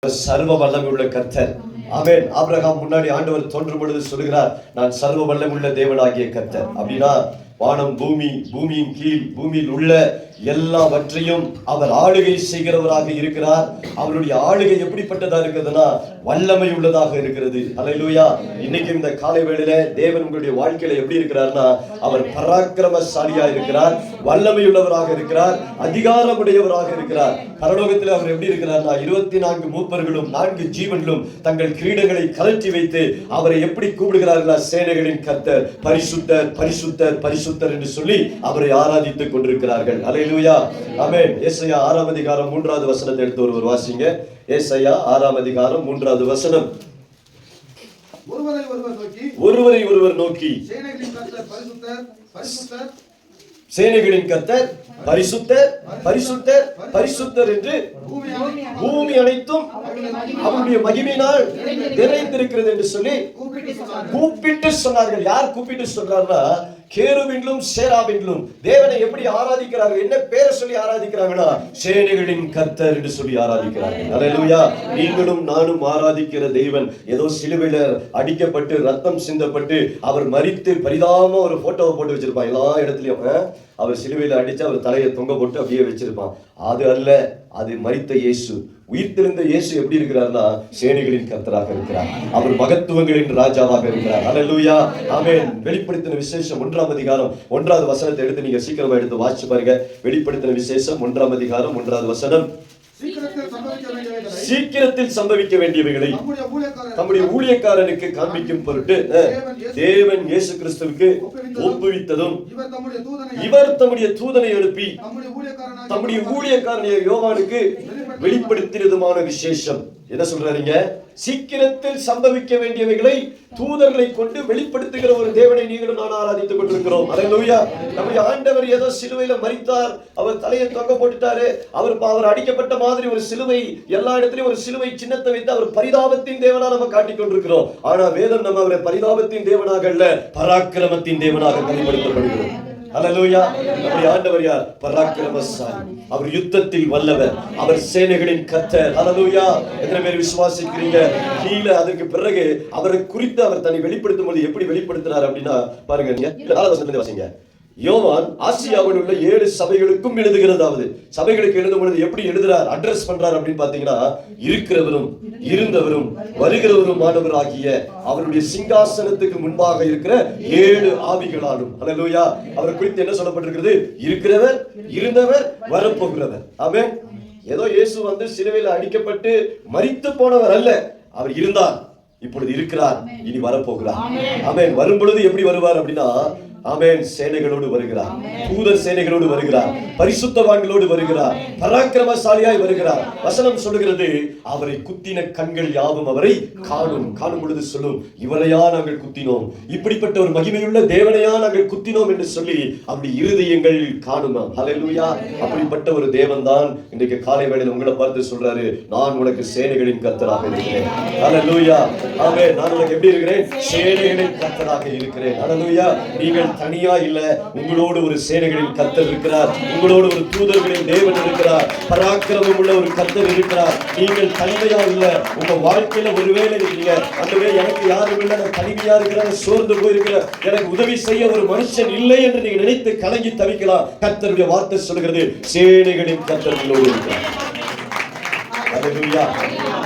சர்வ வல்லமை உள்ள கர்த்தர். ஆமென். ஆபிரகாம் முன்னாடி ஆண்டவர் தோன்றும் பொழுது சொல்கிறார், நான் சர்வ வல்லமை உள்ள தேவனாகிய கர்த்தர். அப்படின்னா வானம் பூமி, பூமியின் கீழ், பூமியில் உள்ள எல்லாவற்றையும் அவர் ஆளுகை செய்கிறவராக இருக்கிறார். அவருடைய ஆளுகை எப்படிப்பட்டதா இருக்கிறதுனா வல்லமை உள்ளதாக இருக்கிறது. அல்லேலூயா. இன்னைக்கு இந்த காலை வேளையில தேவன் உங்களுடைய வாழ்க்கையில எப்படி இருக்கிறார்னா, அவர் பராக்கிரமசாலியா இருக்கிறார், வல்லமை உள்ளவராக இருக்கிறார், அதிகாரமுடையவராக இருக்கிறார். பரலோகத்தில் அவர் எப்படி இருக்கிறார்னா, 24 மூப்பர்களும் 4 ஜீவன்களும் தங்கள் கிரீடங்களை கழற்றி வைத்து அவரை எப்படி கூப்பிடுகிறார்களா, சேனைகளின் கர்த்தர், பரிசுத்தர் பரிசுத்தர் பரிசுத்தர் என்று சொல்லி அவரை ஆராதித்துக் கொண்டிருக்கிறார்கள். அல்லேலூயா. ஆமென். ஏசாயா 6 அதிகாரம் 3வது வசனத்தை எடுத்து ஒருவர் வாசிங்க. ஏசாயா 6 அதிகாரம் 3வது வசனம். ஒருவரை ஒருவர் நோக்கி சேனைகளின் கர்த்தர் பரிசுத்தர் பரிசுத்தர் பரிசுத்தர் பரிசுத்தர் பரிசுத்தர் என்று பூமி அனைத்தும் அவருடைய மகிமையினால் நிறைந்திருக்கிறது என்று சொல்லி கூப்பிட்டு சொன்னார்கள். யார் கூப்பிட்டு சொல்றாருன்னா, கேருபீன்களும் சேராபீன்களும் தேவனை எப்படி ஆராதிக்கிறார்கள், என்ன பேரை சொல்லி ஆராதிக்கிறாங்கன்னா, சேனைகளின் கர்த்தர் என்று சொல்லி ஆராதிக்கிறார்கள். அல்லேலூயா. நீங்களும் நானும் ஆராதிக்கிற தேவன் ஏதோ சிலுவையில அடிக்கப்பட்டு ரத்தம் சிந்தப்பட்டு அவர் மரித்து பரிதாபமா ஒரு போட்டோவை போட்டு வச்சிருப்பான் எல்லா இடத்துலயும். அவர் சிலுவையில அடிச்சு அவர் தலையை தொங்க போட்டு அப்படியே வச்சிருப்பான். அது அல்ல, அது மரித்த இயேசு. உயிர்த்தெழுந்த இயேசு எப்படி இருக்கிறார்னா, சேனைகளின் கர்த்தராக இருக்கிறார். அவர் மகத்துவங்களின் ராஜாவாக இருக்கிறார். அல்லேலூயா. ஆமென். வெளிப்படுத்தின விசேஷம் 1ஆம் அதிகாரம் 1வது வசனத்தை எடுத்து நீங்க சீக்கிரமா எடுத்து வாசிச்சு பாருங்க. வெளிப்படுத்தின விசேஷம் 1ஆம் அதிகாரம் 1வது வசனம். சீக்கிரத்தில் சம்பவிக்க வேண்டியவைகளை தம்முடைய ஊழியக்காரனுக்கு காண்பிக்கும் பொருட்டு தேவன் இயேசு கிறிஸ்துவுக்கு ஒப்புவித்ததும் இவர் தம்முடைய தூதனை எழுப்பி தம்முடைய ஊழியக்காரனை யோவானுக்கு வெளிப்படுத்தினதுமான விசேஷம். என்ன சொல்றாருங்க? சீக்கிரத்தில் சம்பவிக்க வேண்டியவைகளை தூதர்களை கொண்டு வெளிப்படுத்துகிற ஒரு தேவனை நீங்களும் நான் ஆராதித்துக் கொண்டிருக்கிறோம். அல்லேலூயா. நம்முடைய ஆண்டவர் ஏதோ சிலுவையில மரித்தார், அவர் தலையை தொங்க போட்டுட்டாரு, அவர் அடிக்கப்பட்ட மாதிரி ஒரு சிலுவை, எல்லா இடத்திலும் ஒரு சிலுவை சின்னத்தை வைத்து அவர் பரிதாபத்தின் தேவனா நம்ம காட்டிக் கொண்டிருக்கிறோம். ஆனா வேதம் நம்ம அவரை பரிதாபத்தின் தேவனாக அல்ல, பராக்கிரமத்தின் தேவனாக வெளிப்படுத்தப்படுகிறோம். அல்லேலூயா. நம்முடைய ஆண்டவர் யார்? பராக்கிரமசாலி. அவர் யுத்தத்தில் வல்லவர், அவர் சேனைகளின் கர்த்தர். அல்லேலூயா. எத்தனை பேர் விசுவாசிக்கிறீங்க? கீழே அதற்கு பிறகு அவரை குறித்து அவர் தன்னை வெளிப்படுத்தும் போது எப்படி வெளிப்படுத்தினார் அப்படின்னா பாருங்க, 4வது வசனத்தை வாசிங்க. யோவான் ஆசியாவில் உள்ள 7 சபைகளுக்கும் எழுதுகிறதாவது, சபைகளுக்கு எழுதும் பொழுது எப்படி எழுதுறார், அட்ரஸ் பண்றார் அப்படின்னு பாத்தீங்கன்னா, இருக்கிறவரும் இருந்தவரும் வருகிறவரும் ஆனவராகிய அவருடைய சிங்காசனத்துக்கு முன்பாக இருக்கிற 7 ஆவிகளாலும். அல்லேலூயா. அவரை குறித்து என்ன சொல்லப்பட்டிருக்கிறது? இருக்கிறவர், இருந்தவர், வரப்போகிறவர். ஆமென். ஏதோ இயேசு வந்து சிலுவையில் அடிக்கப்பட்டு மரித்து போனவர் அல்ல, அவர் இருந்தார், இப்பொழுது இருக்கிறார், இனி வரப்போகிறார். ஆமென். வரும் பொழுது எப்படி வருவார் அப்படின்னா, ஆமென், சேனைகளோடு வருகிறார், தூதர் சேனைகளோடு வருகிறார், பரிசுத்தவான்களோடு வருகிறார், பராக்கிரமசாலியாய் வருகிறார். வசனம் சொல்லுகிறது, அவரை குத்தின கண்கள் யாவும் அவரை காணும். காணும் பொழுது சொல்லும், இவரையா நாங்கள் குத்தினோம், இப்படிப்பட்ட ஒரு மகிமையுள்ள தேவனையா நாங்கள் குத்தினோம் என்று சொல்லி அப்படி இருதயங்கள் காணுமா. ஹல்லேலூயா. அப்படிப்பட்ட ஒரு தேவன் தான் இன்றைக்கு காலை வேளையில் உங்களை பார்த்து சொல்றாரு, நான் உனக்கு சேனைகளின் கர்த்தராக இருக்கிறேன். ஹல்லேலூயா. ஆமென். நான் உனக்கு எப்படி இருக்கிறேன்? சேனைகளின் கர்த்தராக இருக்கிறேன். ஹல்லேலூயா. நீங்கள் தனியா இல்ல, உங்களோடு ஒரு சேனைகளின் கர்த்தர் இருக்கிறார், உங்களோடு ஒரு தூதர்களின் தேவன் இருக்கிறார், பராக்கிரமம் உள்ள ஒரு கர்த்தர் இருக்கிறார். நீங்கள் தனிமையா இல்ல. உங்க வாழ்க்கையில ஒருவேளை இருக்கீங்க, அதுவே எனக்கு யாரும் இல்லை, நான் தனிமையா இருக்கிறேன், சோர்ந்து போயிருக்கிறேன், எனக்கு உதவி செய்ய ஒரு மனுஷன் இல்லை என்று நீங்க நினைத்து கலங்கி தவிக்கலாம். கர்த்தருடைய வார்த்தை சொல்கிறது, சேனைகளின் கர்த்தர் உங்களோடு இருக்கிறார். அல்லேலூயா.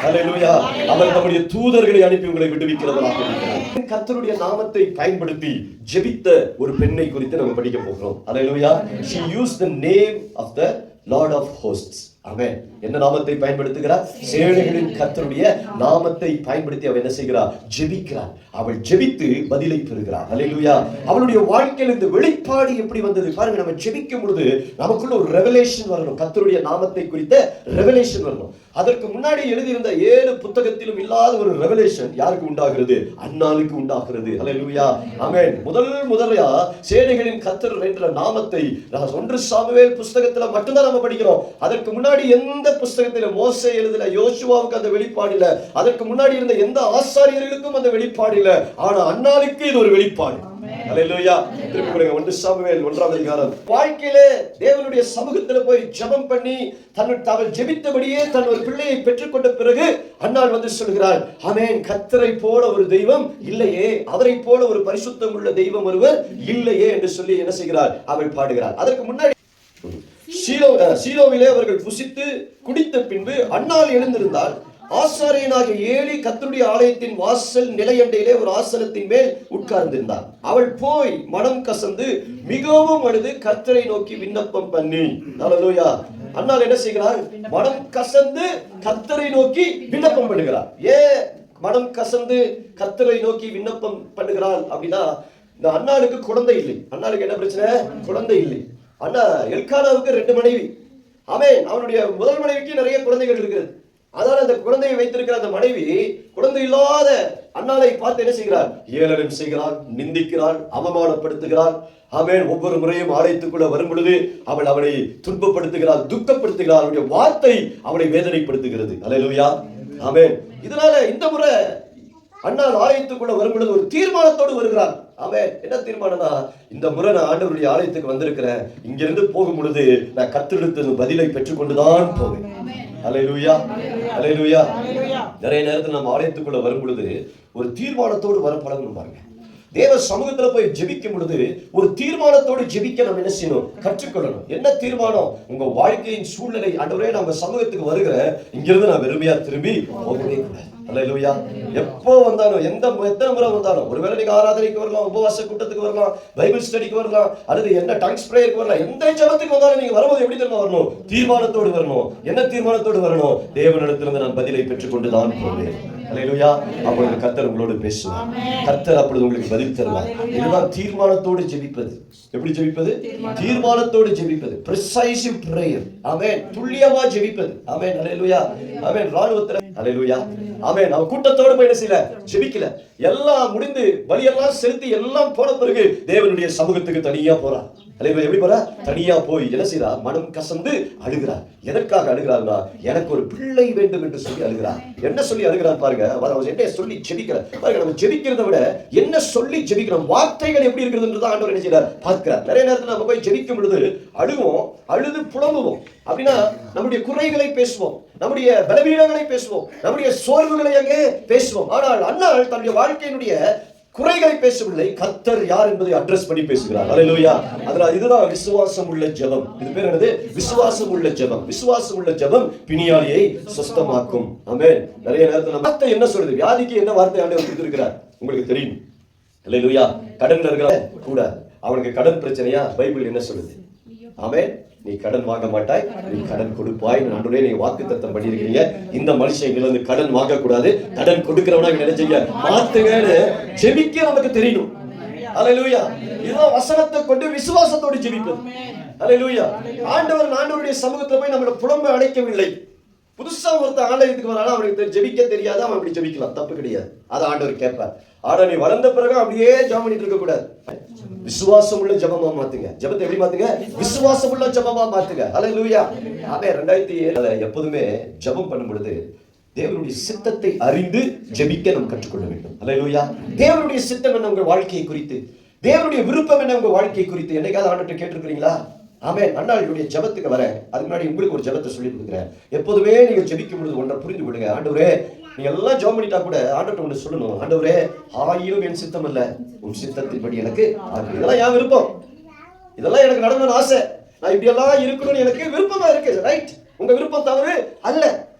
அல்லேலூயா. அவர் நம்முடைய தூதர்களை அனுப்பி உங்களை விடுவிக்கிறவராக இருக்கிறார். கர்த்தருடைய நாமத்தை பயன்படுத்தி ஜெபித்த ஒரு பெண்ணை குறித்து நம்ம படிக்க போகிறோம். அல்லேலூயா. She used the name of the Lord of hosts. ஆமென். என்ன நாமத்தை பயன்படுத்துகிறார்? சேனைகளின் கர்த்தருடைய நாமத்தை பயன்படுத்தி அவள் என்ன செய்கிறார்? ஜெபிக்கிறார். அவள் ஜெபித்து பதிலை பெறுகிறார். அல்லேலூயா. அவளுடைய வாழ்க்கையில் இந்த வெளிப்பாடு எப்படி வந்தது பாருங்க. நம்ம ஜெபிக்கும் பொழுது நமக்குள்ள ஒரு ரெவலேஷன் வரணும், கர்த்தருடைய நாமத்தை குறித்த ரெவலேஷன் வரணும். அதற்கு முன்னாடி எழுதியிருந்த 7 புத்தகத்திலும் இல்லாத ஒரு ரெவலேஷன் யாருக்கு உண்டாகிறது? அன்னாளுக்கு உண்டாகிறது. அல்லேலூயா. ஆமென். முதல்ல சேனைகளின் கர்த்தர் என்ற நாமத்தை 1 சாமுவேல் புத்தகத்துல மட்டும்தான் நம்ம படிக்கிறோம். அதற்கு முன்னாடி எந்த புத்தகத்தில மோசே எழுதல, யோசுவாவுக்கு அந்த வெளிப்பாடு இல்ல, அதற்கு முன்னாடி இருந்த எந்த ஆசாரியர்களுக்கும் அந்த வெளிப்பாடு இல்ல. ஆனா அன்னாளுக்கு இது ஒரு வெளிப்பாடு. அல்லேலூயா. திருப்பி கொடுங்க 1 சாமுவேல் 1ஆம் அதிகாரம். வாழ்க்கையிலே தேவனுடைய சமூகத்துல போய் ஜெபம் பண்ணி அவள் ஜெபித்தபடியே தன் ஒரு பிள்ளையை பெற்றுக்கொண்ட பிறகு அன்னாள் வந்து சொல்கிறாள், ஆமென், கர்த்தரை போல ஒரு தெய்வம் இல்லையே, அவரை போல ஒரு பரிசுத்தம் உள்ள தெய்வம் ஒருவர் இல்லையே என்று சொல்லி என்ன செய்கிறாள், அவள் பாடுகிறாள். அதற்கு முன்னாடி சீலோவிலே அவர்கள் புசித்து குடித்த பின்பு அன்னாள் எழுந்திருந்தால் ஆசாரியனாகிய ஏலி கர்த்தருடைய ஆலயத்தின் வாசல் நிலையண்டையிலே ஒரு ஆசனத்தின் மேல் உட்கார்ந்திருந்தார். அவள் போய் மனம் கசந்து மிகவும் அழுது கர்த்தரை நோக்கி விண்ணப்பம் பண்ணி. அல்லேலூயா. அன்னாள் என்ன செய்கிறாள், மனம் கசந்து கர்த்தரை நோக்கி விண்ணப்பம் பண்ணுகிறார். ஏன் மனம் கசந்து கர்த்தரை நோக்கி விண்ணப்பம் பண்ணுகிறாள் அப்படின்னா, இந்த அன்னாளுக்கு குழந்தை இல்லை. அன்னாளுக்கு என்ன பிரச்சனை, குழந்தை இல்லை. அண்ணா எல்கானாவுக்கு 2 மனைவி. ஆமென். அவனுடைய முதல் மனைவிக்கு நிறைய குழந்தைகள் இருக்கிறது. அதனால அந்த குழந்தையை வைத்திருக்கிற அந்த மனைவி குழந்தை இல்லாத அன்னாளை பார்த்து என்ன செய்கிறார், ஏளனம் செய்கிறாள், நிந்திக்கிறாள், அவமானப்படுத்துகிறாள். ஆமென். ஒவ்வொரு முறையும் ஆலயத்துக்குள்ள வரும் பொழுது அவளை துன்பப்படுத்துகிறாள், துக்கப்படுத்துகிறாள். அவளுடைய வார்த்தை அவளை வேதனைப்படுத்துகிறது. அல்லேலூயா. ஆமென். இதனால இந்த முறை அன்னாள் ஆலயத்துக்குள்ள வரும் பொழுது ஒரு தீர்மானத்தோடு வருகிறாள். ஆமென். என்ன தீர்மானம்னா, இந்த முறை நான் ஆண்டவருடைய ஆலயத்துக்கு வந்திருக்கிறேன், இங்கிருந்து போகும் பொழுது நான் கர்த்தரிடத்தில் பதிலை பெற்றுக்கொண்டுதான் போவேன். அல்லேலூயா. அல்லேலூயா. நிறைய நேரத்தில் நம்ம ஆலயத்துக்குள்ள வரும் பொழுது ஒரு தீர்மானத்தோடு வர பழகணும் பாருங்க. தேவ சமூகத்துல போய் ஜெபிக்கும் பொழுது ஒரு தீர்மானத்தோடு ஜெபிக்க நம்ம என்ன செய்யணும், கற்றுக்கொள்ளணும். என்ன தீர்மானம், உங்க வாழ்க்கையின் சூழ்நிலை, ஆண்டவரே நம்ம சமூகத்துக்கு வருகிறேன், இங்கிருந்து நான் வெறுமையா திரும்பி போகவே கூடாது. அல்லேலூயா. எப்போ வந்தாலும் எத்தனை முறை வந்தாலும், ஒருவேளை நீங்க ஆராதனைக்கு வரலாம், உபவாச கூட்டத்துக்கு வரலாம், பைபிள் ஸ்டடிக்கு வரலாம், அல்லது என்ன டங்ஸ் பிரேயருக்கு வரலாம், எந்த ஜெபத்துக்கு வந்தாலும் நீங்க வரும்போது எப்படி தெரியுமா வரணும், தீர்மானத்தோடு வரணும். என்ன தீர்மானத்தோடு வரணும், தேவனிடத்திலிருந்து நான் பதிலை பெற்றுக்கொண்டுதான் போவேன். அல்லேலூயா. அப்பொழுது கர்த்தர் உங்களோடு பேசுவார். கர்த்தர் அப்பொழுது உங்களுக்கு பதில் தருவார். இதுதான் தீர்மானத்தோடு ஜெபிப்பது. எப்படி ஜெபிப்பது, தீர்மானத்தோடு ஜெபிப்பது, பிரிசைசிவ் பிரேயர். ஆமென். துல்லியமா ஜெபிப்பது. ஆமென். அல்லேலூயா. ஆமென். ராணுவத்துல அல்லேலூயா. ஆமென். அவன் கூட்டத்தோடு போய் என்ன செய்யல, ஜெபிக்கல. எல்லாம் முடிந்து பலியெல்லாம் செலுத்தி எல்லாம் போன பிறகு தேவனுடைய சமூகத்துக்கு தனியா போறான். அல்லேலூயா. எப்படி போறா, தனியா போய் என்ன செய்யறா, மனம் கசந்து அழுகிறார். எதற்காக அழுகிறார்னா, எனக்கு ஒரு பிள்ளை வேண்டும் என்று சொல்லி அழுகிறார். என்ன சொல்லி அழுகிறார் பாருங்க. என்ன சொல்லி ஜெபிக்கிறார் பாருங்க. நம்ம ஜெபிக்கிறதை விட என்ன சொல்லி ஜெபிக்கிறோம், வார்த்தைகள் எப்படி இருக்கிறது ஆண்டவர் என்ன செய்யறார் பார்க்கிறார். நிறைய நேரத்தில் நம்ம போய் ஜெபிக்கும் பொழுது அழுவோம், அழுது புலம்புவோம். அப்படின்னா நம்முடைய குறைகளை பேசுவோம், நம்முடைய பலவீனங்களை பேசுவோம், நம்முடைய சோர்வுகளை அங்கே பேசுவோம். ஆனால் அன்னாள் தன்னுடைய வாழ்க்கையினுடைய குறைகளை பேசவில்லை, கர்த்தர் யார் என்பதை அட்ரஸ் பண்ணி பேசுகிறார். அல்லேலூயா. அதனால இதுதான் விசுவாசம் உள்ள ஜெபம். இது பேர் என்னது, விசுவாசம் உள்ள ஜெபம். விசுவாசம் உள்ள ஜெபம் பிணியாளியை சுஸ்தமாக்கும். ஆமென். நிறைய நேரத்துல வார்த்தை என்ன சொல்லுது, வியாதிக்கு என்ன வார்த்தை ஆண்டவர் கொடுத்திருக்கிறார் உங்களுக்கு தெரியும். அல்லேலூயா. கடன்ல இருக்கிற கூட அவனுக்கு கடன் பிரச்சனையா, பைபிள் என்ன சொல்லுது, ஆமென், நீ கடன் வாங்க மாட்டாய், நீ கடன் கொடுப்பாய். ஆண்டவரே நீங்க வாக்குத்தத்தம் பண்ணியிருக்கீங்க, இந்த மனுஷன் இருந்து கடன் வாங்க கூடாது, கடன் கொடுக்கிறவனா நினைச்சீங்க மாத்துங்கன்னு ஜெபிக்க நமக்கு தெரியணும். அல்லேலூயா. இதுதான் வசனத்தை கொண்டு விசுவாசத்தோடு ஜெபிப்பது. அல்லேலூயா. ஆண்டவருடைய சமூகத்துல போய் நம்மளோட புலம்பை அடைக்கவில்லை. புதுசா ஒருத்தர் ஆலயத்துக்கு வரானா அவனுக்கு ஜெபிக்க தெரியாது, அவன் அப்படி ஜெபிக்கலாம், தப்பு கிடையாது. அதை ஆண்டவர் கேட்பார். ஆனா நீ வளர்ந்த பிறகு அப்படியே ஜெபம் பண்ணிட்டு இருக்க கூடாது. விசுவாசம் உள்ள ஜெபமா மாத்துங்க. ஜெபத்தை எப்படி மாத்துங்க, விசுவாசம் உள்ள ஜெபமா மாத்துங்க. அல்லேலூயா. ஆமென். 2007 எப்போதுமே ஜெபம் பண்ணும் பொழுது தேவனுடைய சித்தத்தை அறிந்து ஜெபிக்க நாம் கற்றுக்கொள்ள வேண்டும். அல்லேலூயா. தேவனுடைய சித்தம் என்ன உங்க வாழ்க்கையை குறித்து, தேவனுடைய விருப்பம் என்ன உங்க வாழ்க்கையை குறித்து என்னைக்காவது ஆண்டவர்கிட்ட கேட்டிருக்கிறீங்களா? ஆமென். அன்னாளுடைய ஜெபத்துக்கு வரேன், அதுக்கு முன்னாடி உங்களுக்கு ஒரு ஜெபத்தை சொல்லி கொடுக்குறேன். எப்போதுமே நீங்க ஜெபிக்கும் பொழுது ஒன்றை புரிந்து கொள்ளுங்க. ஆண்டவரே, நீங்க எல்லாம் ஜெபம் பண்ணிட்டா கூட ஆண்டவர்கிட்ட ஒன்று சொல்லணும், ஆண்டவரே, ஆயிலும் என் சித்தம் அல்ல, உன் சித்தத்தின்படி எனக்கு ஆகும். இதெல்லாம் என் விருப்பம், இதெல்லாம் எனக்கு நடக்கணும்னு ஆசை, நான் இப்படி எல்லாம் இருக்கணும்னு எனக்கு விருப்பமா இருக்கு. ரைட். உங்க விருப்பம் தவறு அல்ல,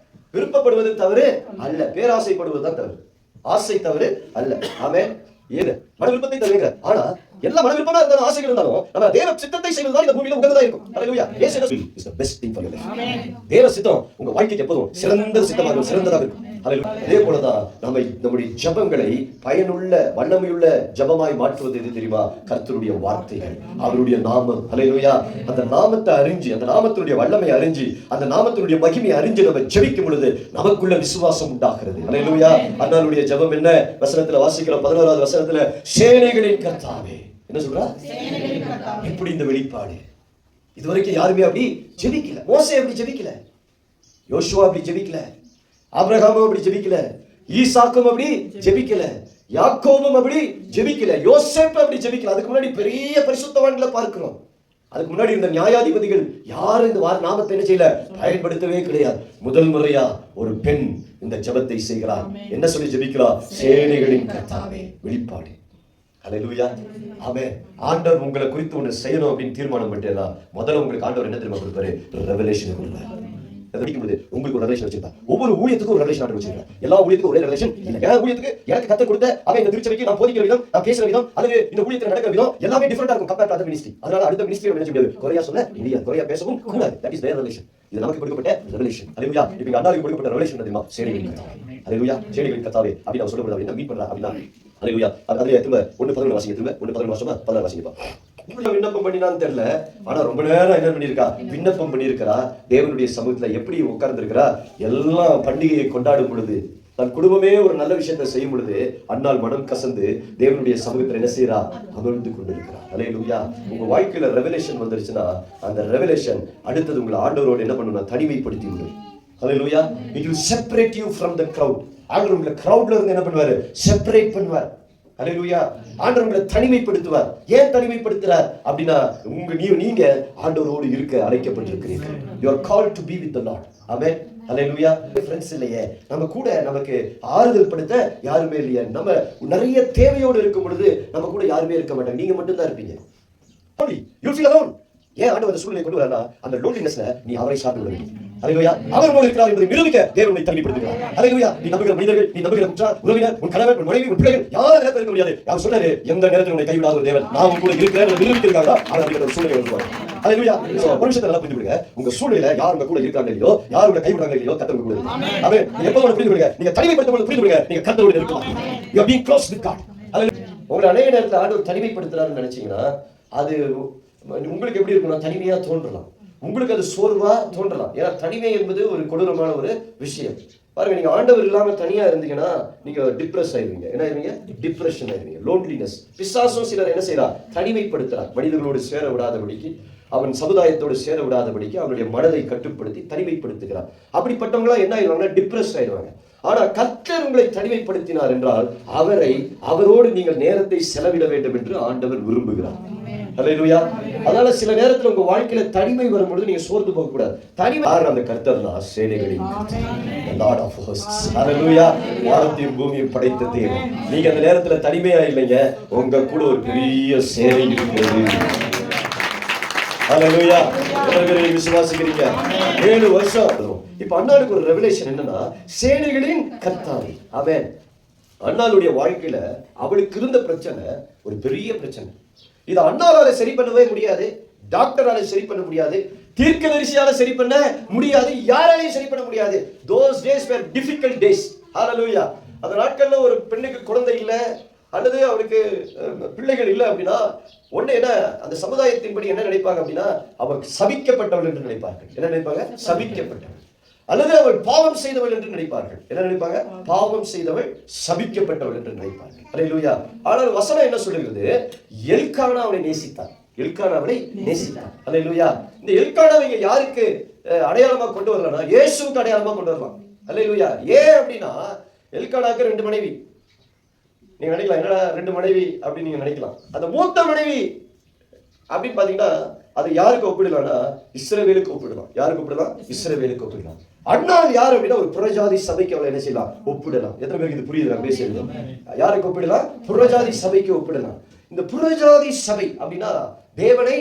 விருப்பப்படுவது தவறு அல்ல, பேராசைப்படுவது தான் தவறு, ஆசை தவறு அல்ல. ஆமென். ஏது மன விருப்பத்தை தருவீங்க. ஆனா எல்லா மன விருப்பமா இருந்தாலும் ஆசைகள் இருந்தாலும் நம்ம தேவ சித்தத்தை செய்வதுதான் இந்த பூமியில உகந்ததா இருக்கும். அல்லேலூயா. இயேசு is the best thing for you life. தேவ சித்தம் உங்க வாழ்க்கைக்கு எப்போதும் சிறந்த சித்தமாக இருக்கும், சிறந்ததாக இருக்கும். அல்லேலூயா. அதே போலதான் நம்முடைய ஜெபங்களை பயனுள்ள வல்லமையுள்ள ஜெபமாய் மாற்றுவது எது தெரியுமா? கர்த்தருடைய வார்த்தைகள், அவருடைய நாமம். அல்லேலூயா. அந்த நாமத்தை அறிஞ்சு, அந்த நாமத்தினுடைய வல்லமை அறிஞ்சு, அந்த நாமத்தினுடைய மகிமையை அறிஞ்சு நம்ம ஜெபிக்கும் பொழுது நமக்குள்ள விசுவாசம் உண்டாகிறது. அல்லேலூயா. அன்னாளுடைய ஜெபம் என்ன? வசனத்துல வாசிக்கிற 11வது வசனத்துல, சேனைகளின் கர்த்தாவே. என்ன சொல்றா? எப்படி இந்த வெளிப்பாடு இதுவரைக்கும் யாருமே அப்படி ஜெபிக்கல. மோசே அப்படி ஜெபிக்கல, யோசுவா அப்படி ஜெபிக்கல, ஆபிரகாமும் அப்படி ஜெபிக்கல, ஈசாக்கும் அப்படி ஜெபிக்கல. யாக்கோபும் அப்படி ஜெபிக்கல, யோசேப்பு அப்படி ஜெபிக்கல. அதுக்கு முன்னாடி பெரிய பரிசுத்தவான்களை பார்க்கிறோம். அதுக்கு முன்னாடி இந்த நியாயாதிபதிகள் யாரும் இந்த நாமத்தை என்ன செய்யல, பயன்படுத்தவே கிடையாது. முதல் முறையா ஒரு பெண் இந்த ஜெபத்தை செய்கிறார். என்ன சொல்லி ஜெபிக்கிறார்? சேனைகளின் கர்த்தாவே. வெளிப்பாடு. ஹல்லேலூயா. ஆமென். ஆண்டவர் உங்களை குறித்து ஒன்று செய்யணும் அப்படின்னு தீர்மானம் பண்ணிட்டேன்னா முதல்ல உங்களுக்கு ஆண்டவர் என்ன தெரியுமா கொடுப்பாரு? ரெவலேஷன் கொடுப்பாரு. உங்களுக்கு ஒரு ரெவலேஷன் வச்சிருக்கார். ஒவ்வொரு ஊழியத்துக்கும் ஒரு ரெவலேஷன் ஆண்டவர் வச்சிருக்கார். எல்லா ஊழியத்துக்கும் ஒரே ரெவலேஷன் இல்ல. எல்லா ஊழியத்துக்கு எனக்கு கத்த கொடுத்த அவன் இந்த திருச்சபைக்கு நான் போதிக்கிற விதம், நான் பேசுற விதம், அல்லது இந்த ஊழியத்தில் நடக்கிற விதம் எல்லாமே டிஃபரெண்டா இருக்கும் கம்பேர் டு அதர் மினிஸ்ட்ரி. அதனால அடுத்த மினிஸ்ட்ரியை நினைச்சு முடியாது. குறையா சொல்ல முடியாது, குறையா பேசவும் கூடாது. That is their revelation. இது நமக்கு கொடுக்கப்பட்ட ரெவலேஷன். ஹல்லேலூயா. இப்போ அண்ணாவுக்கு கொடுக்கப்பட்ட ரெவலேஷன் தெரியுமா? சேனைகளின் கர்த்தாவே. ஹல்லேலூயா. சேனைகளின் கர்த்தாவே அப்படி நான் சொல்லப்படுறது என்ன மீட் பண்றா அப்படின்னா ஹல்லேலூயா. அதுல திரும்ப 1:11 வாசிங்க. திரும்ப 1:11 வருஷமா 14 வாசிங்கப்பா. விண்ணப்பம் பண்ணினான்னு தெரியல, ஆனா ரொம்ப நேரம் என்ன பண்ணிருக்கா? விண்ணப்பம் பண்ணிருக்கிறா. தேவனுடைய சமூகத்துல எப்படி உட்கார்ந்து இருக்கிறா? எல்லாம் பண்டிகையை கொண்டாடும் பொழுது, தன் குடும்பமே ஒரு நல்ல விஷயத்தை செய்யும் பொழுது அன்னாள் மனம் கசந்து தேவனுடைய சமூகத்துல என்ன செய்யறா? அமர்ந்து கொண்டிருக்கிறார். ஹல்லேலூயா. உங்க வாழ்க்கையில ரெவலேஷன் வந்துருச்சுன்னா அந்த ரெவலேஷன் அடுத்தது உங்களை ஆண்டவரோடு என்ன பண்ணுனா தனிமைப்படுத்தி விடும். ஹல்லேலூயா. It will separate you from the crowd. ஆண்டவர் உங்களை கிரவுட்ல இருந்து என்ன பண்ணுவாரு? செப்பரேட் பண்ணுவார். ஹல்லேலூயா. ஆண்டவர் உங்களை தனிமைப்படுத்துவார். ஏன் தனிமைப்படுத்துறார் அப்படின்னா நீங்க ஆண்டவரோடு இருக்க அழைக்கப்பட்டிருக்கிறீர்கள். You are called to be with the Lord. Amen. Hallelujah. Friends இல்லையே, நம்ம கூட நமக்கு ஆறுதல் படுத்த யாருமே இல்லையே. நம்ம நிறைய தேவையோடு இருக்கும் பொழுது நம்ம கூட யாருமே இருக்க மாட்டாங்க. நீங்க மட்டும் தான் இருப்பீங்க. You feel alone. ஏன் ஆண்டவர் அந்த சூழ்நிலை கொண்டு வரனா? அந்த லோன்லினஸ்ல நீ அவரை சார்ந்து கொள்ள வேண்டும். ஹல்லேலூயா. அவர் போல இருக்கிறார் என்பதை நிரூபிக்க தேவன் உன்னை தனிமைப்படுத்துகிறார். ஹல்லேலூயா. நீ நம்புகிற மனிதர்கள், நீ நம்புகிற உற்றார், உறவினர், உன் கணவன், உன் மனைவி, உன் பிள்ளைகள் யாரும் நேரத்தில் இருக்க முடியாது. அவர் சொன்னாரு, எந்த நேரத்தில் உன்னை கைவிடாத ஒரு தேவன் நான் உன் கூட இருக்கிறேன் என்று நிரூபித்திருக்காங்க. அவர் அப்படிங்கிற ஒரு சூழ்நிலை வருவார். ஹல்லேலூயா. ஒரு விஷயத்தை நல்லா புரிந்து கொள்ளுங்க. உங்க சூழ்நிலையில யார் உங்க கூட இருக்காங்க இல்லையோ, யார் உங்களை கைவிடாங்க இல்லையோ, கர்த்தர் உங்க கூட இருக்கார். ஆமென். நீங்க எப்போது புரிந்து கொள்ளுங்க. நீங்க தனிமைப்படுத்தும்போது புரிந்து கொள்ளுங்க, நீங்க கர்த்தரோடு இருக்கலாம். You are being close with God. ஹல்லேலூயா. உங்களை அநேக நேரத்தில் ஆண்டவர் தனிமைப்படுத்துறாருன்னு நினைச்சீங்கன்னா அது உங்களுக்கு எப்படி இருக்கும்னா தனிமையா தோன்றலாம். உங்களுக்கு அது சோர்வா தோன்றலாம். ஏன்னா தனிமை என்பது ஒரு கொடூரமான ஒரு விஷயம். பாருங்க, நீங்க ஆண்டவர் இல்லாம தனியா இருந்தீங்கன்னா நீங்க டிப்ரெஸ் ஆயிருவீங்க. என்ன ஆயிருவீங்க? டிப்ரெஷன் ஆயிருவீங்க. லோன்லினஸ். பிசாசும் சிலர் என்ன செய்யறா? தனிமைப்படுத்துறார். மனிதர்களோடு சேர விடாதபடிக்கு, அவன் சமுதாயத்தோடு சேர விடாதபடிக்கு அவனுடைய மனதை கட்டுப்படுத்தி தனிமைப்படுத்துகிறார். அப்படிப்பட்டவங்களா என்ன ஆயிடுவாங்கன்னா டிப்ரெஸ் ஆயிடுவாங்க. ஆனா கர்த்தர் உங்களை தனிமைப்படுத்தினார் என்றால் அவரோடு நீங்கள் நேரத்தை செலவிட வேண்டும் என்று ஆண்டவர் விரும்புகிறார். ஹல்லேலூயா. அதனால சில நேரத்துல உங்க வாழ்க்கையில தனிமை வரும்பொழுது நீங்க சோர்ந்து போக கூடாது. தனிமை அந்த கர்த்தர் தான் சேனைகளின் கர்த்தர், லார்ட் ஆஃப் ஹோஸ்ட்ஸ். ஹல்லேலூயா. வானத்தையும் பூமியையும் படைத்த தேவன். நீங்க அந்த நேரத்துல தனிமையா இல்லைங்க, உங்க கூட ஒரு பெரிய சேனை இருக்கிறது. ஹல்லேலூயா. எத்தனை விசுவாசிக்கிறீங்க? 7 வருஷம். இப்ப அண்ணாளுக்கு ஒரு ரெவலேஷன் என்னன்னா சேனைகளின் கர்த்தாவே. ஆமென். அண்ணாளுடைய வாழ்க்கையில அவளுக்கு இருந்த பிரச்சனை ஒரு பெரிய பிரச்சனை. இது அண்ணாவால சரி பண்ணவே முடியாது, டாக்டரால சரி பண்ண முடியாது, தீர்க்கதரிசியால சரி பண்ண முடியாது, யாராலையும் சரி பண்ண முடியாது. those days were difficult days. ஹல்லேலூயா. அந்த நாட்கள்ல ஒரு பெண்ணுக்கு குழந்தை இல்ல அல்லது அவளுக்கு பிள்ளைகள் இல்லை அப்படின்னா ஒண்ணு என்ன, அந்த சமுதாயத்தின்படி என்ன நினைப்பாங்க அப்படின்னா அவள் சபிக்கப்பட்டவள் என்று நினைப்பார்கள். என்ன நினைப்பாங்க? சபிக்கப்பட்டவள். அல்லது அவள் பாவம் செய்தவள் என்று நினைப்பார்கள். என்ன நினைப்பாங்க? பாவம் செய்தவள், சபிக்கப்பட்டவள் என்று நினைப்பார்கள். ஹல்லேலூயா. ஆனால் வசனம் என்ன சொல்லுகிறது? எல்கானா அவனை நேசித்தான். எல்கானா அவனை நேசித்தான். ஹல்லேலூயா. இந்த எல்கானாவை யாருக்கு அடையாளமா கொண்டு வரலாம்னா இயேசுவுக்கு அடையாளமா கொண்டு வரலாம். ஹல்லேலூயா. ஏன் அப்படின்னா எல்கானாக்கு 2 மனைவி. நீங்க நினைக்கலாம் என்னடா 2 மனைவி அப்படின்னு நீங்க நினைக்கலாம். அந்த மூத்த மனைவி அப்படின்னு பாத்தீங்கன்னா அது யாருக்கு ஒப்பிடலாம்னா இஸ்ரவேலுக்கு ஒப்பிடலாம். யாருக்கு ஒப்பிடலாம்? இஸ்ரவேலுக்கு ஒப்பிடலாம். அண்ணாள் யார் அப்படின்னா ஒரு புறஜாதி சபைக்கு அவளை என்ன செய்யலாம்? ஒப்பிடலாம். எத்தனை பேருக்கு இது புரியுது? நான் பேசுறது யாருக்கு ஒப்பிடலாம்? புறஜாதி சபைக்கு ஒப்பிடலாம். இந்த புறஜாதி சபை அப்படின்னா தேவனை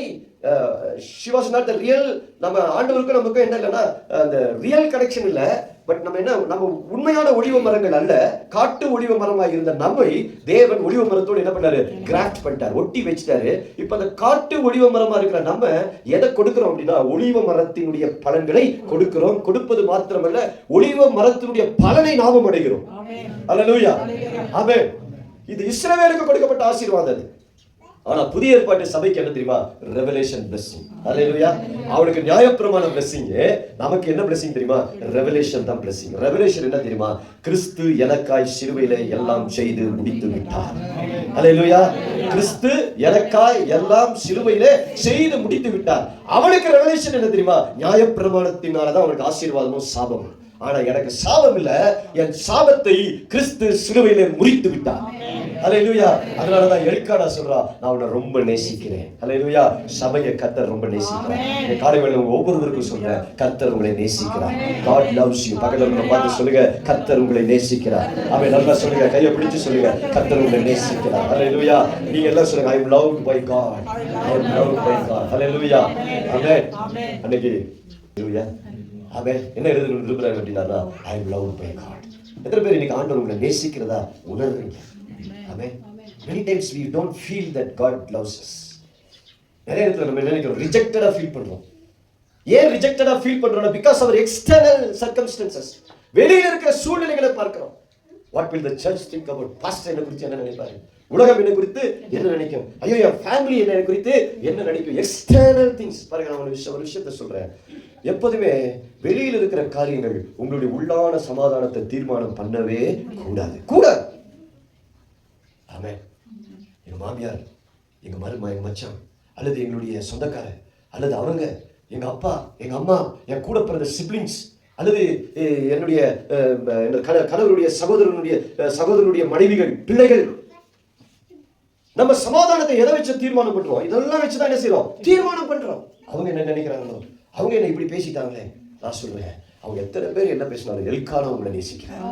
she was not the real. நம்ம ஆண்டவருக்கும் நமக்கும் என்ன இல்லைன்னா அந்த ரியல் கனெக்ஷன் இல்லை. பட் நம்ம உண்மையான ஒளிவ மரங்கள் அல்ல, காட்டு ஒளிவ மரமாக இருந்த நம்மை தேவன் ஒளிவ மரத்தோடு என்ன பண்ணாரு? கிராஃப்ட் பண்ணிட்டாரு, ஒட்டி வச்சிட்டாரு. இப்ப அந்த காட்டு ஒளிவ மரமா இருக்கிற நம்ம எதை கொடுக்கிறோம் அப்படின்னா ஒளிவ மரத்தினுடைய பலன்களை கொடுக்கிறோம். கொடுப்பது மாத்திரமல்ல, ஒளிவ மரத்தினுடைய பலனை நாமும் அடைகிறோம். அல்லேலூயா. ஆமென். இது இஸ்ரவேலுக்கு கொடுக்கப்பட்ட ஆசீர்வாதம். ஆனா புதிய ஏற்பாட்டு சபைக்கு என்ன தெரியுமா? Revelation blessing. ஹல்லேலூயா. அவளுக்கு நியாயப்பிரமாண பிளெஸிங், நமக்கு என்ன பிளெஸிங் தெரியுமா? ரெவலேஷன் தான் பிளெஸிங். ரெவலேஷன் என்ன தெரியுமா? கிறிஸ்து எனக்காய் சிலுவையிலே எல்லாம் செய்து முடித்து விட்டார். ஹல்லேலூயா. கிறிஸ்து எனக்காய் எல்லாம் சிலுவையிலே செய்து முடித்து விட்டார். அவளுக்கு ரெவலேஷன் என்ன தெரியுமா? நியாயப்பிரமாணத்தினால தான் அவளுக்கு ஆசீர்வாதமும் சாபமும். ஆனா எனக்கு சாபம் இல்ல, என் சாபத்தை கிறிஸ்து சிலுவையிலே முறித்து விட்டார். ஹல்லேலூயா. அதனாலதான் எல்கானா சொல்றா, நான் உன்னை ரொம்ப நேசிக்கிறேன். ஹல்லேலூயா. சபையை கர்த்தர் ரொம்ப நேசிக்கிறார். இந்த காலை வேளையில ஒவ்வொருவருக்கும் சொல்றேன், கர்த்தர் உங்களை நேசிக்கிறார். God loves you. பக்கத்துல இருக்க பார்த்து சொல்லுங்க, கர்த்தர் உங்களை நேசிக்கிறார். அவன் நல்லா சொல்லுங்க, கையை பிடிச்சு சொல்லுங்க, கர்த்தர் உங்களை நேசிக்கிறார். ஹல்லேலூயா. நீங்க எல்லாம் சொல்லுங்க, I am loved by God. I am loved by God. ஹல்லேலூயா. ஆமென். அன்னைக்கு ஹல்லேலூயா. ஆமென். என்ன எழுதுறாங்க அப்படின்னா, I am loved by God. எத்தனை பேர் இன்னைக்கு ஆண்டவர் உங்களை நேசிக்கிறதா உணர்றீங்க? ஆமென். Many times we don't feel that God loves us. நிறைய இடத்துல நம்ம நினைக்கிறோம், ரிஜெக்டடா ஃபீல் பண்றோம். ஏன் ரிஜெக்டடா ஃபீல் பண்றோம்னா, because of our external circumstances. வெளியில இருக்கிற சூழ்நிலைகளை பார்க்கிறோம். What will the church think about? Pastor என்ன குறித்து என்ன நினைப்பாரு? உலகம் என்ன குறித்து என்ன நினைக்கும்? ஐயோ, என் ஃபேமிலி என்ன குறித்து என்ன நினைக்கும்? External things. பாருங்க, நான் ஒரு விஷயத்தை சொல்றேன். எப்போதுமே வெளியில இருக்கிற காரியங்கள் உங்களுடைய உள்ளான சமாதானத்தை தீர்மானம் பண்ணவே கூடாது. ஆமென். எங்க மாமியார், எங்க மச்சான், அல்லது எங்களுடைய சொந்தக்காரர், அல்லது அவங்க, எங்க அப்பா, எங்க அம்மா, என் கூட பிறந்த சிப்ளிங்ஸ், அல்லது என்னுடைய கணவருடைய சகோதரனுடைய மனைவிகள், பிள்ளைகள், நம்ம சமாதானத்தை எதை வச்சு தீர்மானம் பண்றோம்? இதெல்லாம் வச்சுதான் என்ன செய்யறோம்? தீர்மானம் பண்றோம். அவங்க என்ன நினைக்கிறாங்களோ, அவங்க என்ன இப்படி பேசிட்டாங்களே, நான் சொல்றேன், அவங்க எத்தனை பேர் என்ன பேசினாலும் எல்கானா உங்களை நேசிக்கிறார்.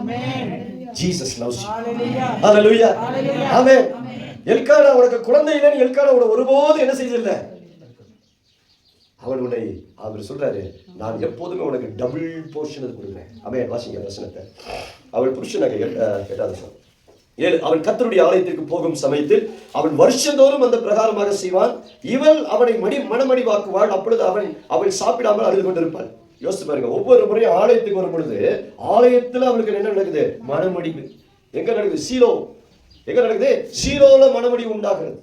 Jesus loves you. Hallelujah. Amen. Elkanah உனக்கு குழந்தை இல்லைன்னு எல்கானா உன்னை ஒருபோது என்ன செய்யல. அவர் சொல்றாரு, நான் எப்போதுமே உனக்கு டபுள் போர்ஷன் கொடுக்கிறேன். ஆமென். வாசிங்க வசனத்தை. அவள் புருஷனாக 8வது வசனம். அவன் கர்த்தருடைய ஆலயத்திற்கு போகும் சமயத்தில் அவன் வருஷந்தோறும் அந்த பிரகாரமாக செய்வான். இவள் அவனை மனமடிவாக்குவாள். அப்பொழுது அவள் சாப்பிடாமல் அழுது கொண்டிருப்பாள். யோசிச்சு பாருங்க, ஒவ்வொரு முறையும் ஆலயத்துக்கு வரும் பொழுது ஆலயத்துல அவளுக்கு என்ன நடக்குது? மனமடிவு. எங்க நடக்குது? சீலோ. எங்க நடக்குது? சீலோல மனமடி உண்டாகிறது.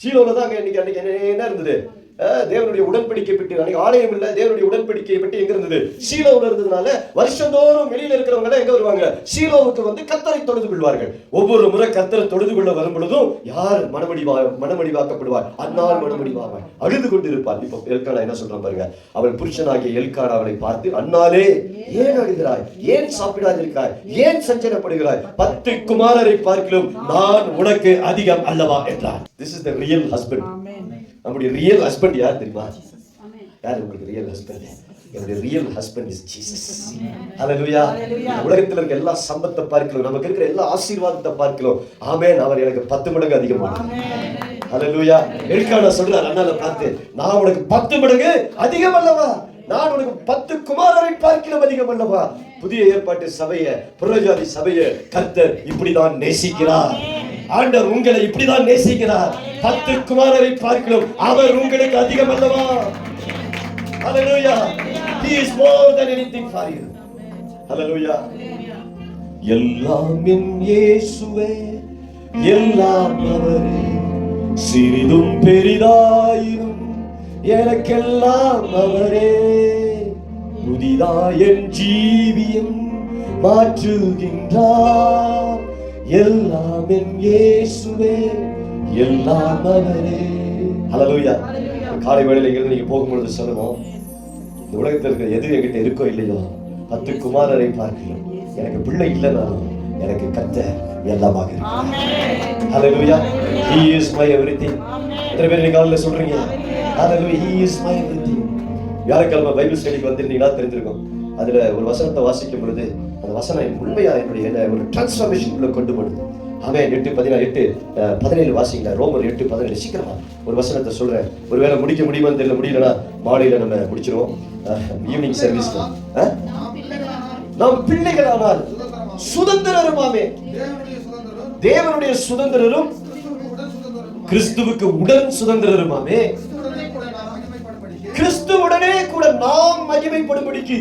சீலோல தான் அன்னைக்கு என்ன இருந்தது? தேவனுடைய உடன்படிக்கை பெட்டி. அன்னைக்கு ஆலயம் இல்ல, தேவனுடைய உடன்படிக்கை பெட்டி எங்க இருந்தது? சீலோவில் இருந்ததுனால வருஷந்தோறும் வெளியில இருக்கிறவங்க எங்க வருவாங்க? சீலோவுக்கு வந்து கர்த்தரை தொழுது கொள்வார்கள். ஒவ்வொரு முறை கர்த்தரை தொழுது கொள்ள வரும் பொழுதும் யார் மனமடிவாக்கப்படுவார்? அந்நாள் மனமடிவாவாள், அழுது கொண்டிருப்பாள். இப்போ எல்கானா என்ன சொல்றான் பாருங்க. அவள் புருஷனாகிய எல்கானா அவளை பார்த்து, அந்நாளே ஏன் அழுகிறாய்? ஏன் சாப்பிடாதிருக்காய்? ஏன் சஞ்சலப்படுகிறாய்? 10 குமாரரை பார்க்கிலும் நான் உனக்கு அதிகம் அல்லவா என்றார். This is the real husband. நம்முடைய ரியல் ஹஸ்பண்ட் யார் தெரியுமா? யார் உங்களுக்கு ரியல் ஹஸ்பண்ட்? என்னுடைய ரியல் ஹஸ்பண்ட் இஸ் ஜீசஸ். ஹல்லேலூயா. உலகத்துல இருக்க எல்லா சம்பத்தை பார்க்கலாம், நமக்கு இருக்கிற எல்லா ஆசீர்வாதத்தை பார்க்கலாம். ஆமென். அவர் எனக்கு 10 மடங்கு அதிகமாக. ஹல்லேலூயா. எல்கானா சொல்றார் அண்ணால பார்த்து, நான் உனக்கு 10 மடங்கு அதிகம் அல்லவா? நான் உனக்கு 10 குமாரரை பார்க்கலாம் அதிகம் அல்லவா? புதிய ஏற்பாட்டு சபையை, புறஜாதி சபையை கர்த்தர் இப்படிதான் நேசிக்கிறார். ஆண்டவர் உங்களை இப்படிதான் நேசிக்கிறார். 10 குமாரரை பார்க்கலாம் அவர் உங்களுக்கு அதிகம் அல்லவா? Hallelujah. He is more than anything for you. Hallelujah. எல்லாம் என் இயேசுவே, எல்லாம் அவரே, சிறிதும் பெரிதாயினும் எனக்கெல்லாம் அவரே, புதிதாய் என் ஜீவியம் மாற்றுகின்றார். எல்லாம் என் இயேசுவே, எல்லாம் அவரே. ஹல்லேலூயா. காலை வேளையில நீங்க போகும்பொழுது சொல்லணும், இந்த உலகத்தில் இருக்கிற எது என்கிட்ட இருக்கோ இல்லையோ, 10 குமாரரை பார்க்கலாம், எனக்கு பிள்ளை இல்லைனாலும் எனக்கு கர்த்தர் எல்லாமாக இருக்கிறார். ஹல்லேலூயா. He is my everything. எத்தனை பேர் நீங்க காலையில சொல்றீங்க? ஹல்லேலூயா. He is my everything. வியாழக்கிழமை பைபிள் ஸ்டடிக்கு வந்திருந்தீங்கன்னா தெரிஞ்சிருக்கும். அதுல ஒரு வசனத்தை வாசிக்கும் பொழுது அந்த வசனம் உண்மையா என்னுடைய ஒரு டிரான்ஸ்ஃபர்மேஷனுக்குள்ள கொண்டு போடுது. ஆமென். 8:17 வாசிங்க. ரோமர் 8:17. சீக்கிரமா ஒரு வசனத்தை சொல்றேன். ஒருவேளை முடிக்க முடியுமான்னு தெரியல, முடியலன்னா மாலையில நம்ம முடிச்சிருவோம். ஈவினிங் சர்வீஸ்ல நாம் பிள்ளைகளானால் சுதந்திரருமாமே, தேவனுடைய சுதந்திரரும் கிறிஸ்துவுக்கு உடன் சுதந்திரருமாமே, கிறிஸ்துவுடனே கூட நாம் மகிமைப்படும்படிக்கு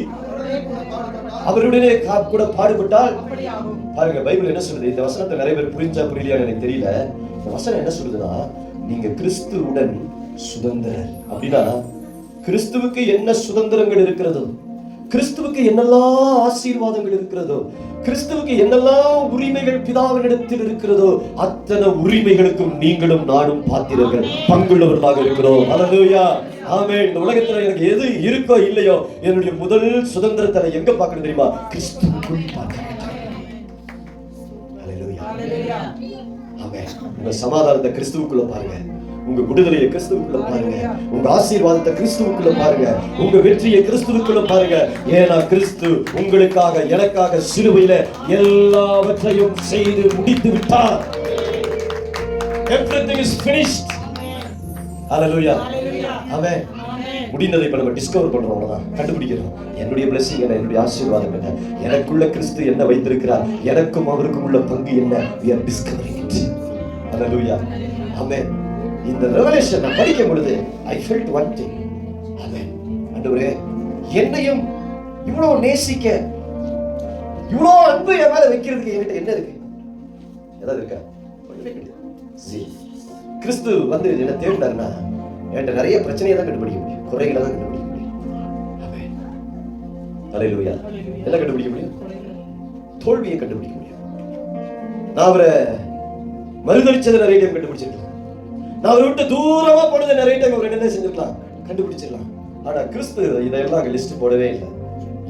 அவருடனே கூட பாடுபட்டால். பாருங்க, பைபிள் என்ன சொல்லுது? இந்த வசனத்தை நிறைய பேர் புரிஞ்சா புரியலையான்னு எனக்கு தெரியல. இந்த வசனம் என்ன சொல்லுதுன்னா, நீங்க கிறிஸ்துவுடன் சுதந்திரர். அப்படின்னா கிறிஸ்துவுக்கு என்ன சுதந்திரங்கள் இருக்கிறதோ, கிறிஸ்துவுக்கு என்னெல்லாம் ஆசீர்வாதங்கள் இருக்கிறதோ, கிறிஸ்துவுக்கு என்னெல்லாம் உரிமைகள் பிதாவினிடத்தில் இருக்கிறதோ, அத்தனை உரிமைகளுக்கும் நீங்களும் நானும் பாத்திரர்கள், பங்குள்ளவர்களாக இருக்கிறோம். அல்லேலூயா, ஆமென். இந்த உலகத்துல எனக்கு எது இருக்கோ இல்லையோ, என்னுடைய முதல் சுதந்திரத்தை எங்க பார்க்கணும் தெரியுமா? கிறிஸ்துவுக்குள் பார்க்கணும். அல்லேலூயா, ஆமென். உங்க சமாதானத்தை கிறிஸ்துவுக்குள்ள பாருங்க, உங்க விடுதலையை கிறிஸ்துவுக்குள்ள பாருங்க, உங்க ஆசீர்வாதத்தை கிறிஸ்துவுக்குள்ள பாருங்க, உங்க வெற்றியை கிறிஸ்துவுக்குள்ள பாருங்க. ஏன்னா கிறிஸ்து உங்களுக்காக எனக்காக சிலுவையில எல்லாவற்றையும் செய்து முடித்து விட்டார். Everything is finished. Hallelujah. ஆமென். முடிந்ததை இப்ப நம்ம டிஸ்கவர் பண்றோம், அவ்வளவுதான், கண்டுபிடிக்கிறோம். என்னுடைய blessing என்ன, என்னுடைய ஆசீர்வாதம் என்ன, எனக்குள்ள கிறிஸ்து என்ன வைத்திருக்கிறார், எனக்கும் அவருக்கும் உள்ள பங்கு என்ன, we are discovering it. Hallelujah. ஆமென். இந்த ரெவலேஷன் நான் படிக்கும் பொழுது I felt one thing. ஆமென். ஆண்டவரே, என்னையும் இவ்வளவு நேசிக்க, இவ்வளவு அன்பு என் மேல வைக்கிறதுக்கு என்கிட்ட என்ன இருக்கு? ஏதாவது இருக்கா? கிறிஸ்து வந்து என்ன தேடினாருன்னா, என்கிட்ட நிறைய பிரச்சனையை தான் கண்டுபிடிக்க முடியும், குறைகளை தான் கண்டுபிடிக்க முடியும். ஆமென். அல்லேலூயா. என்ன கண்டுபிடிக்க முடியும்? தோல்வியை கண்டுபிடிக்க முடியும். நான் அவரை மறுதளிச்சதை நிறைய டைம் கண்டுபிடிச்சிருக்கேன். நான் அவரை விட்டு தூரமா போனதை நிறைய டைம் அவர் என்ன செஞ்சிருக்கலாம், கண்டுபிடிச்சிடலாம். ஆனா கிறிஸ்து இதெல்லாம் லிஸ்ட் போடவே இல்லை.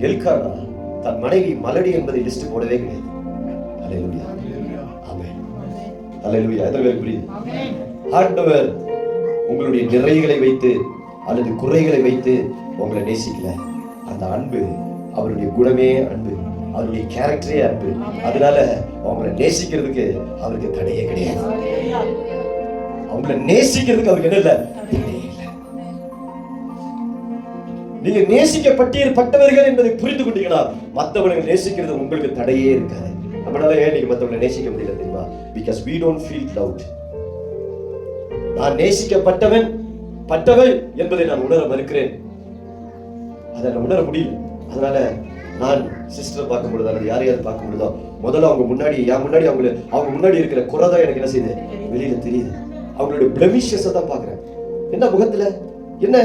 எல்கானா தன் மனைவி மலடி என்பதை லிஸ்ட் போடவே கிடையாது. அல்லேலூயா, ஆமென். அல்லேலூயா. எத்தனை பேருக்கு புரியுது? ஆண்டவர் உங்களுடைய நிறைகளை வைத்து அல்லது குறைகளை வைத்து உங்களை நேசிக்கல. அந்த அன்பு அவருடைய குணமே அன்பு, அவருடைய கேரக்டரே அன்பு. அதனால அவங்களை நேசிக்கிறதுக்கு அவருக்கு தடையே கிடையாது. அவங்களை நேசிக்கிறதுக்கு அவருக்கு என்ன இல்லை, தடையே இல்லை. நீங்க நேசிக்கப்பட்டவர்கள் என்பதை புரிந்து கொண்டீங்கன்னா மற்றவங்களை நேசிக்கிறது உங்களுக்கு தடையே இருக்காது. நம்மளால ஏன் நீங்க மற்றவங்களை நேசிக்க முடியல தெரியுமா? Because we don't feel loved. நான் நேசிக்கப்பட்டவன் பட்டவள் என்பதை நான் உணர மறுக்கிறேன். அதை நான் உணர முடியல. அதனால நான் சிஸ்டரை பார்க்கும் பொழுது அல்லது யாரையாவது பார்க்கும் பொழுதோ முதல்ல அவங்க முன்னாடி, என் முன்னாடி அவங்க முன்னாடி இருக்கிற குறைதான் எனக்கு என்ன செய்யுது, வெளியில தெரியுது. அவங்களுடைய பிளமிஷஸை தான் பார்க்கிறேன். என்ன முகத்துல, என்ன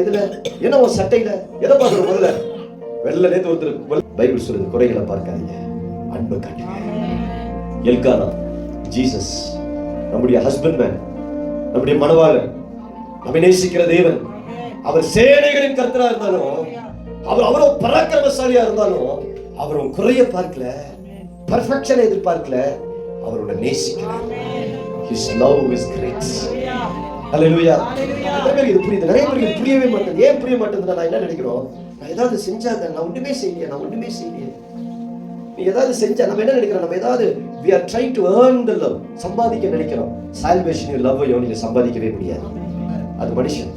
இதுல, என்ன ஒரு சட்டையில, எதை பார்க்கணும்? முதல்ல வெள்ள நேத்து ஒருத்தர் பைபிள் சொல்லுது, குறைகளை பார்க்காதீங்க, அன்பை காட்டுங்க. எல்கானா, ஜீசஸ், நம்முடைய ஹஸ்பண்ட் மேன், நம்முடைய மணவாளன், நம்மை நேசிக்கிற தேவன், அவர் சேனைகளின் கர்த்தரா இருந்தாலும், அவரோ பராக்கிரமசாலியா இருந்தாலும், அவரும் குறைய பார்க்கல, பெர்ஃபெக்ஷனை எதிர்பார்க்கல, அவரோட நேசிக்கிறார். His love is great. Hallelujah. இது புரியுது, நிறைய பேருக்கு புரியவே மாட்டேங்குது. ஏன் புரிய மாட்டேங்குதுன்னா, நான் என்ன நினைக்கிறோம், நான் ஏதாவது செஞ்சாங்க, நான் ஒண்ணுமே செய்யலையே. நீ ஏதாவது செஞ்சா நம்ம என்ன நினைக்கிறோம், நம்ம ஏதாவது we are trying to earn the love, சம்பாதிக்க நினைக்கிறோம். salvation love நீங்க சம்பாதிக்கவே முடியாது, அது மனுஷன்.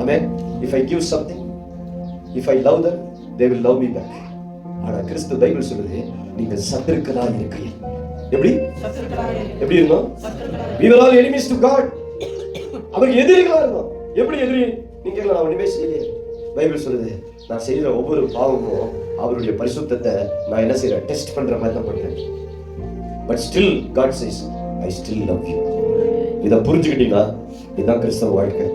ஆமென். if I give something, if I love them, they will love me back. ஆனா கிறிஸ்து பைபிள் சொல்லுது, நீங்க சத்துருக்களா இருக்கீங்க. எப்படி இருந்தோம்? we were all enemies to God. அவர் எதிரிகளா இருந்தோம். எப்படி எதிரி? நீங்க கேட்கலாம், நான் ஒண்ணுமே செய்யலையே. பைபிள் சொல்லுது, நான் செய்யற ஒவ்வொரு பாவமும் அவருடைய பரிசுத்தத்தை நான் என்ன செய்யறேன், டெஸ்ட் பண்ற மாதிரி தான் பண்றேன். But still God says, I still love you. இதை புரிஞ்சுக்கிட்டீங்கன்னா இதுதான் கிறிஸ்தவ வாழ்க்கை,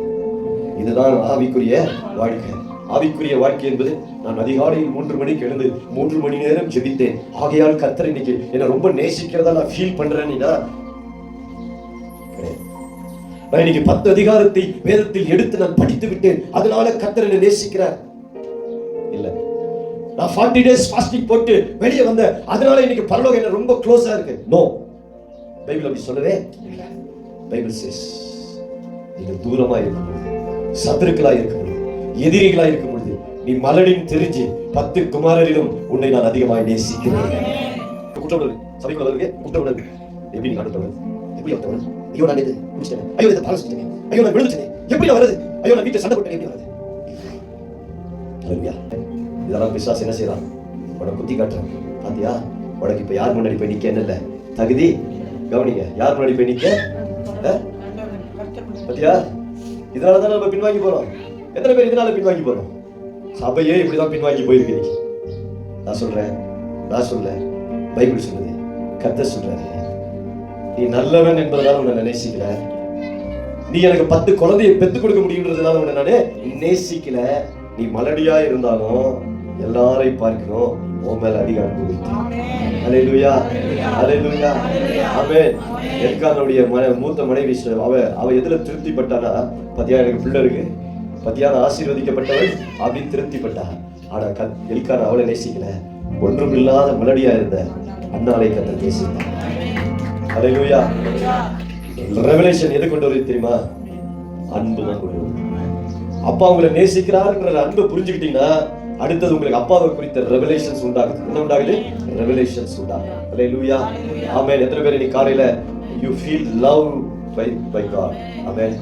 இதுதான் ஆவிக்குரிய வாழ்க்கை. ஆவிக்குரிய வாழ்க்கை என்பது, நான் அதிகாலையில் 3 மணிக்கு எழுந்து 3 மணி நேரம் ஜெபித்தேன், ஆகையால் கர்த்தர் இன்னைக்கு என்ன ரொம்ப நேசிக்கிறதா நான் ஃபீல் பண்றேன்னா, நான் இன்னைக்கு 10 அதிகாரத்தை வேதத்தில் எடுத்து நான் படித்து விட்டேன், அதனால கர்த்தர் என்னை நேசிக்கிறார். இல்ல, நான் 40 days ஃபாஸ்டிங் போட்டு வெளியே வந்த, அதனால இன்னைக்கு பரலோகம் என்ன ரொம்ப க்ளோஸா இருக்கு. நோ, பைபிள் அப்படி சொல்லவே. பைபிள் சேஸ், நீங்க தூரமா இருக்கும்போது, சத்துருக்களா இருக்கும்போது, எதிரிகளா இருக்கும் பொழுது, நீ மலடின் தெரிஞ்சு 10 குமாரரிலும் உன்னை நான் அதிகமாக நேசிக்கிறேன். குற்றவுணர்வு சபைக்குள்ள வருது, குற்றவுணர்வு எப்படி நீ காட்டுறது? எப்படி அவன், ஐயோ நான் இது முடிச்சிட்டேன், ஐயோ இதை பாலம் செஞ்சேன், ஐயோ நான் விழுந்துட்டேன், எப்படி நான் வருது, ஐயோ நான் வீட்டை சண்டை போட்டேன், எப்படி வருது? இதெல்லாம் பிசாசு என்ன செய்யறான், உனக்கு குத்தி காட்டுறான். பாத்தியா, உனக்கு இப்ப யார் முன்னாடி போய் நிக்க என்ன தகுதி? கவனிங்க, யார் முன்னாடி போய் நிக்க? பாத்தியா, இதனாலதான் நம்ம பின்வாங்கி போறோம். எத்தனை பேர் இதனால பின்வாங்கி போறோம்? சபையே இப்படிதான் பின்வாங்கி போயிருக்கு. நான் சொல்றேன், பைபிள் சொல்லுது, கர்த்தர் சொல்றாரு, நீ நல்லவன் என்பதனால உன்னை நேசிக்கல, நீ எனக்கு 10 குழந்தையை பெத்து கொடுக்க முடியுன்றதுனால உன்னை நானே நேசிக்கல, நீ மலடியா இருந்தாலும் எல்லாரையும் பார்க்கணும், உன் மேல அதிக அன்பு வைத்து. அல்லேலூயா, அல்லேலூயா, ஆமென். எல்கானுடைய மூத்த மனைவி அவ எதுல திருப்திப்பட்டானா, பத்தியா எனக்கு பிள்ளை இருக்கு, பத்தியான ஆசீர்வதிக்கப்பட்டவள் அப்படின்னு திருப்திப்பட்டா. ஆனா எல்கான் அவளை நேசிக்கல, ஒன்றும் இல்லாத மலடியா இருந்த அன்னாளை கர்த்தர் நேசித்தார். அல்லேலூயா. ரெவலேஷன் எது கொண்டு வருது தெரியுமா? அன்பு தான் கொண்டு வருது. அப்பா உங்களை நேசிக்கிறாருங்கிற அன்பை புரிஞ்சுக்கிட்டீங்கன்னா அடுத்தது உங்களுக்கு அப்பாவை குறித்த ரெவலேஷன்ஸ் உண்டாகுது. என்ன உண்டாகுது? ரெவலேஷன்ஸ் உண்டாகுது. அல்லேலூயா, ஆமென். எத்தனை பேர் இன்னைக்கு காலையில you feel love by God? ஆமென்,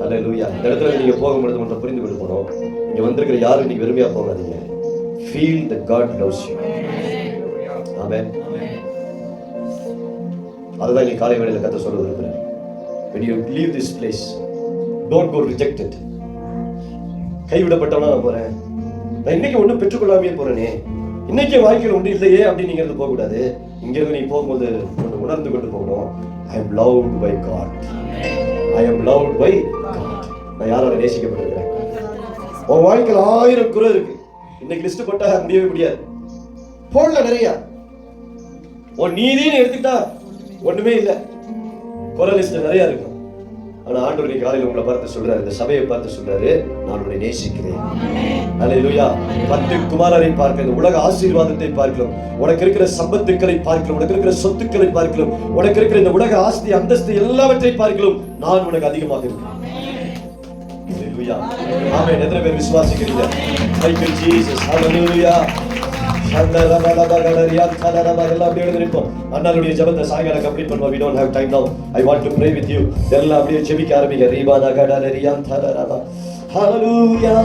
அல்லேலூயா. இந்த இடத்துல நீங்க போகும்போது மட்டும் புரிந்து கொண்டு போகணும், இங்க வந்திருக்கிற யாரும் இன்னைக்கு வெறுமையா போகாதீங்க. feel that God loves you. ஆமென். அதுதான் இன்னைக்கு காலை வேளையில கர்த்தர் சொல்ல விரும்புறார். when you leave this place, don't go rejected. கைவிடப்பட்டவனா நான் போறேன், நான் இன்னைக்கு ஒன்றும் பெற்றுக்கொள்ளாமே போறேனே, இன்னைக்கு வாழ்க்கையில் ஒன்றும் இல்லையே அப்படின்னு நீங்க இருந்து போக கூடாது. இங்க இருந்து நீ போகும்போது உணர்ந்து கொண்டு போகணும், I am loved by God. I am loved by God. நான் யாரால நேசிக்கப்பட்டிருக்கிறேன். உன் வாழ்க்கையில் 1000 குறை இருக்கு, இன்னைக்கு லிஸ்ட் போட்டா முடியவே முடியாது. போடல நிறைய. உன் நீதின்னு எடுத்துக்கிட்டா ஒண்ணுமே இல்லை, குறை லிஸ்ட் நிறைய இருக்கும். ஆனா ஆண்டவர் இன்னைக்கு காலையில உங்களை பார்த்து சொல்றாரு, இந்த சபையை பார்த்து சொல்றாரு, நான் உன்னை நேசிக்கிறேன். அல்லேலூயா. 10 குமாரரை பார்க்க, இந்த உலக ஆசீர்வாதத்தை பார்க்கலாம், உனக்கு இருக்கிற சம்பத்துக்களை பார்க்கலாம், உனக்கு இருக்கிற சொத்துக்களை பார்க்கலாம், உனக்கு இருக்கிற இந்த உலக ஆஸ்தி அந்தஸ்து எல்லாவற்றை பார்க்கலாம், நான் உனக்கு அதிகமாக இருக்கிறேன். அல்லேலூயா, ஆமென். எத்தனை பேர் விசுவாசிக்கிறீங்க? Thank you Jesus. Hallelujah. அண்ணாளுடைய ஜெபத்தை சாயங்காலம் கம்ப்ளீட் பண்ணுவோம். We don't have time now. I want to pray with you. எல்லாம் அப்படியே ஜெபிக்க ஆரம்பிங்க. Hallelujah.